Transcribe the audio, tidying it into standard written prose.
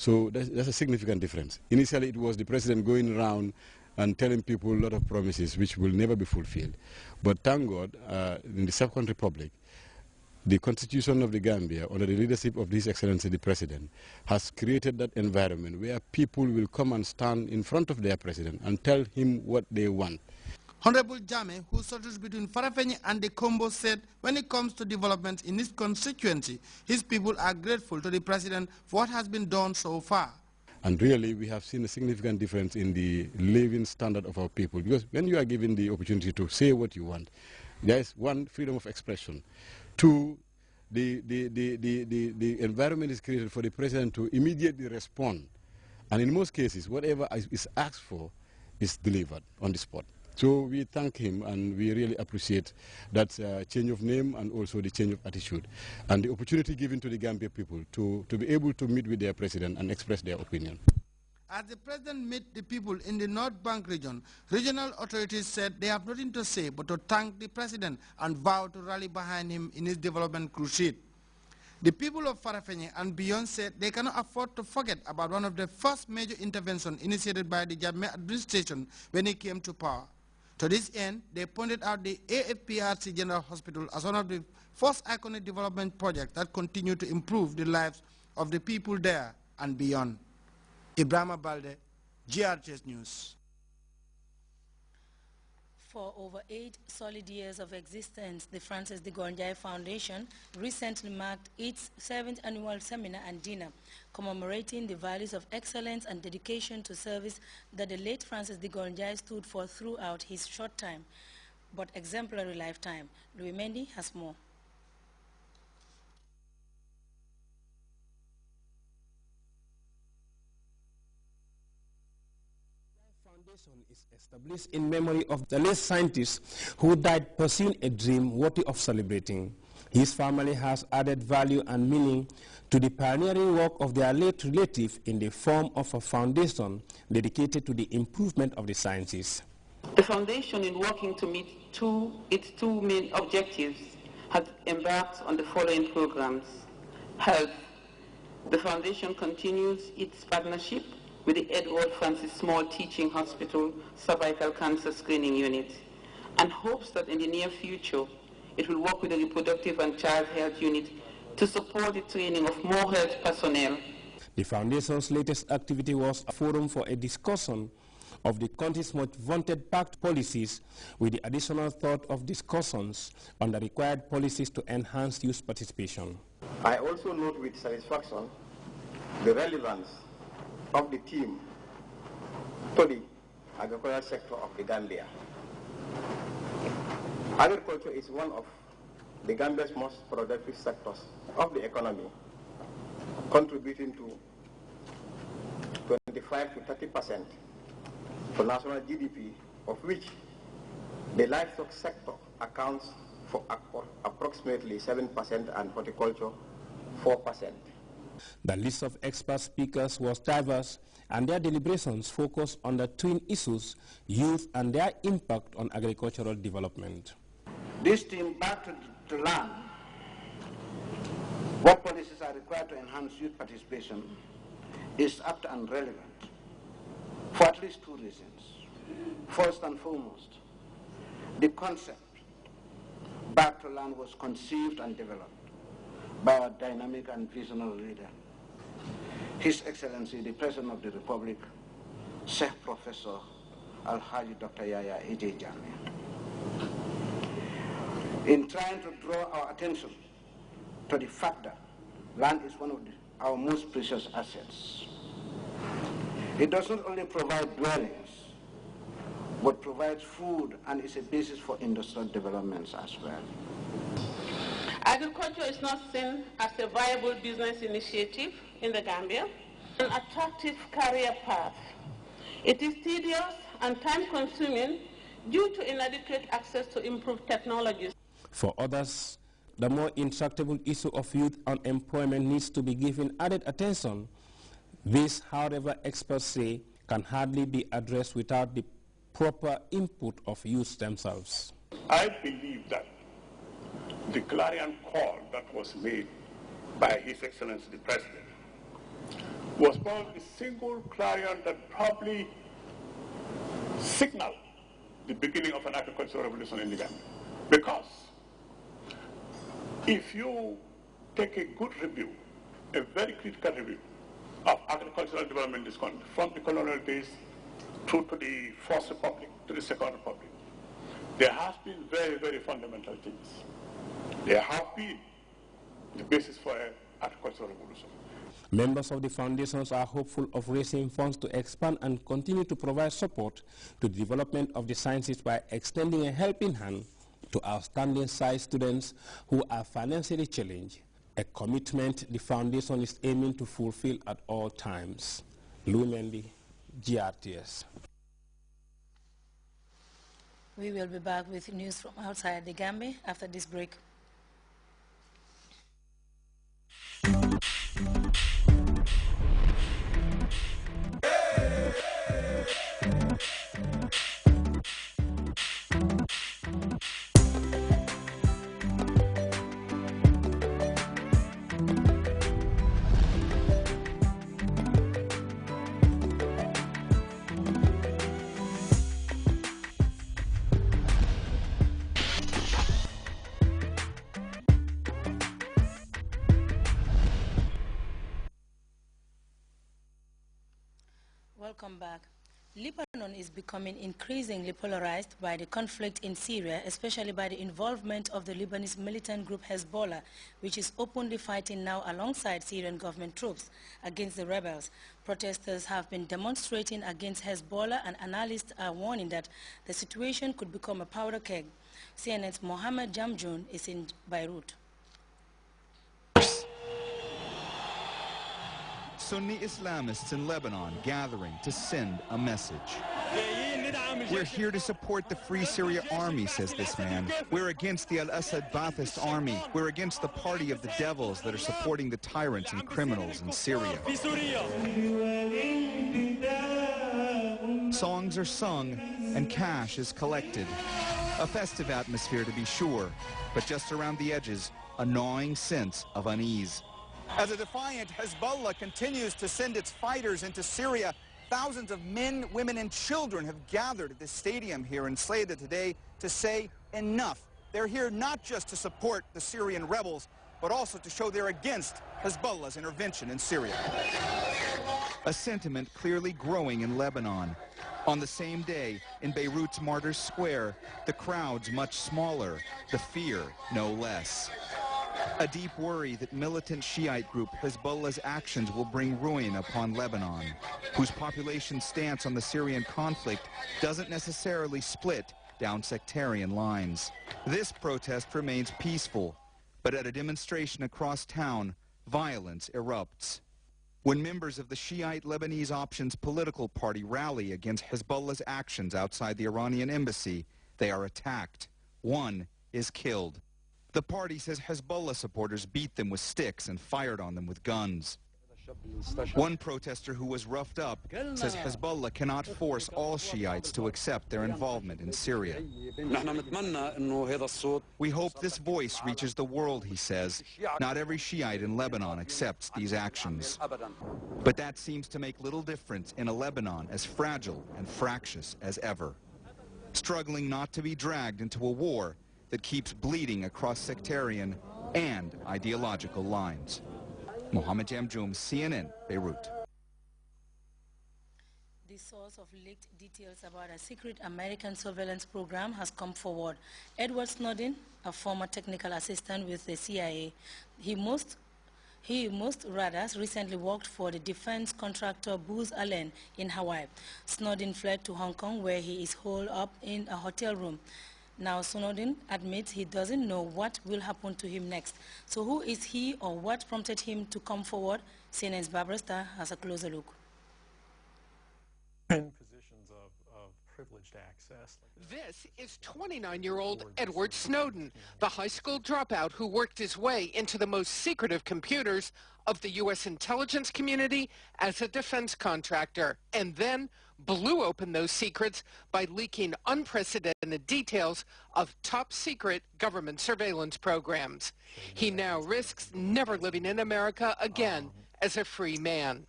So that's a significant difference. Initially, it was the president going around and telling people a lot of promises which will never be fulfilled. But thank God, in the Second Republic, the Constitution of the Gambia, under the leadership of His Excellency the President, has created that environment where people will come and stand in front of their president and tell him what they want. Honorable Jame, who settles between Farafenni and the Combo, said when it comes to development in his constituency, his people are grateful to the president for what has been done so far. And really, we have seen a significant difference in the living standard of our people. Because when you are given the opportunity to say what you want, there is one, freedom of expression. Two, the environment is created for the president to immediately respond. And in most cases, whatever is asked for is delivered on the spot. So we thank him, and we really appreciate that change of name and also the change of attitude and the opportunity given to the Gambia people to be able to meet with their president and express their opinion. As the president met the people in the North Bank region, regional authorities said they have nothing to say but to thank the president and vow to rally behind him in his development crusade. The people of Farafenni and beyond said they cannot afford to forget about one of the first major interventions initiated by the Jammeh administration when he came to power. To this end, they pointed out the AFPRC General Hospital as one of the first iconic development projects that continue to improve the lives of the people there and beyond. Ibrahima Balde, Grts News. For over 8 solid years of existence, the Francis de Gonjai Foundation recently marked its 7th annual seminar and dinner, commemorating the values of excellence and dedication to service that the late Francis de Gonjai stood for throughout his short time, but exemplary lifetime. Louis Mendy has more. Is established in memory of the late scientist who died pursuing a dream worthy of celebrating. His family has added value and meaning to the pioneering work of their late relative in the form of a foundation dedicated to the improvement of the sciences. The foundation, in working to meet its two main objectives, has embarked on the following programs. Health. The foundation continues its partnership with the Edward Francis Small Teaching Hospital Cervical Cancer Screening Unit, and hopes that in the near future it will work with the Reproductive and Child Health Unit to support the training of more health personnel. The Foundation's latest activity was a forum for a discussion of the country's most vaunted pact policies, with the additional thought of discussions on the required policies to enhance youth participation. I also note with satisfaction the relevance of the team to the agricultural sector of the Gambia. Agriculture is one of the Gambia's most productive sectors of the economy, contributing to 25 to 30% for national GDP, of which the livestock sector accounts for approximately 7% and horticulture 4%. The list of expert speakers was diverse, and their deliberations focused on the twin issues, youth and their impact on agricultural development. This team, back to learn what policies are required to enhance youth participation, is apt and relevant for at least 2 reasons. First and foremost, the concept back to learn was conceived and developed by a dynamic and visionary leader, His Excellency the President of the Republic, Sheikh Professor Al-Haji Dr. Yahya A.J. Jammeh. In trying to draw our attention to the fact that land is one of our most precious assets, it does not only provide dwellings, but provides food and is a basis for industrial developments as well. Agriculture is not seen as a viable business initiative in the Gambia, an attractive career path. It is tedious and time-consuming due to inadequate access to improved technologies. For others, the more intractable issue of youth unemployment needs to be given added attention. This, however, experts say, can hardly be addressed without the proper input of youth themselves. I believe that the clarion call that was made by His Excellency the President was probably the single clarion that probably signaled the beginning of an agricultural revolution in the Gambia. Because if you take a good review, a very critical review of agricultural development in this country, from the colonial days through to the First Republic, to the Second Republic, there has been very, very fundamental changes. There have been the basis for an agricultural revolution. Members of the foundations are hopeful of raising funds to expand and continue to provide support to the development of the sciences by extending a helping hand to outstanding science students who are financially challenged, a commitment the foundation is aiming to fulfill at all times. Lou Mendy, GRTS. We will be back with news from outside the Gambia after this break. Welcome back. Lebanon is becoming increasingly polarized by the conflict in Syria, especially by the involvement of the Lebanese militant group Hezbollah, which is openly fighting now alongside Syrian government troops against the rebels. Protesters have been demonstrating against Hezbollah, and analysts are warning that the situation could become a powder keg. CNN's Mohammed Jamjoun is in Beirut. Sunni Islamists in Lebanon gathering to send a message. We're here to support the Free Syria Army, says this man. We're against the al-Assad Ba'athist army. We're against the party of the devils that are supporting the tyrants and criminals in Syria. Songs are sung and cash is collected. A festive atmosphere to be sure, but just around the edges, a gnawing sense of unease. As a defiant Hezbollah continues to send its fighters into Syria, thousands of men, women, and children have gathered at this stadium here in Slada today to say enough. They're here not just to support the Syrian rebels, but also to show they're against Hezbollah's intervention in Syria. A sentiment clearly growing in Lebanon. On the same day, in Beirut's Martyrs Square, the crowds much smaller, the fear no less. A deep worry that militant Shiite group Hezbollah's actions will bring ruin upon Lebanon, whose population stance on the Syrian conflict doesn't necessarily split down sectarian lines. This protest remains peaceful, but at a demonstration across town, violence erupts. When members of the Shiite Lebanese Options political party rally against Hezbollah's actions outside the Iranian embassy, they are attacked. One is killed. The party says Hezbollah supporters beat them with sticks and fired on them with guns. One protester who was roughed up says Hezbollah cannot force all Shiites to accept their involvement in Syria. We hope this voice reaches the world, he says. Not every Shiite in Lebanon accepts these actions. But that seems to make little difference in a Lebanon as fragile and fractious as ever, struggling not to be dragged into a war that keeps bleeding across sectarian and ideological lines. Mohammed Jamjoum, CNN, Beirut. The source of leaked details about a secret American surveillance program has come forward. Edward Snowden, a former technical assistant with the CIA, he most rather recently worked for the defense contractor Booz Allen in Hawaii. Snowden fled to Hong Kong, where he is holed up in a hotel room. Now Snowden admits he doesn't know what will happen to him next. So who is he, or what prompted him to come forward? CNN's Barbara Starr has a closer look. In positions of privileged access. This is 29-year-old Edward Snowden, the high school dropout who worked his way into the most secretive computers of the U.S. intelligence community as a defense contractor, and then blew open those secrets by leaking unprecedented details of top-secret government surveillance programs. He now risks never living in America again as a free man.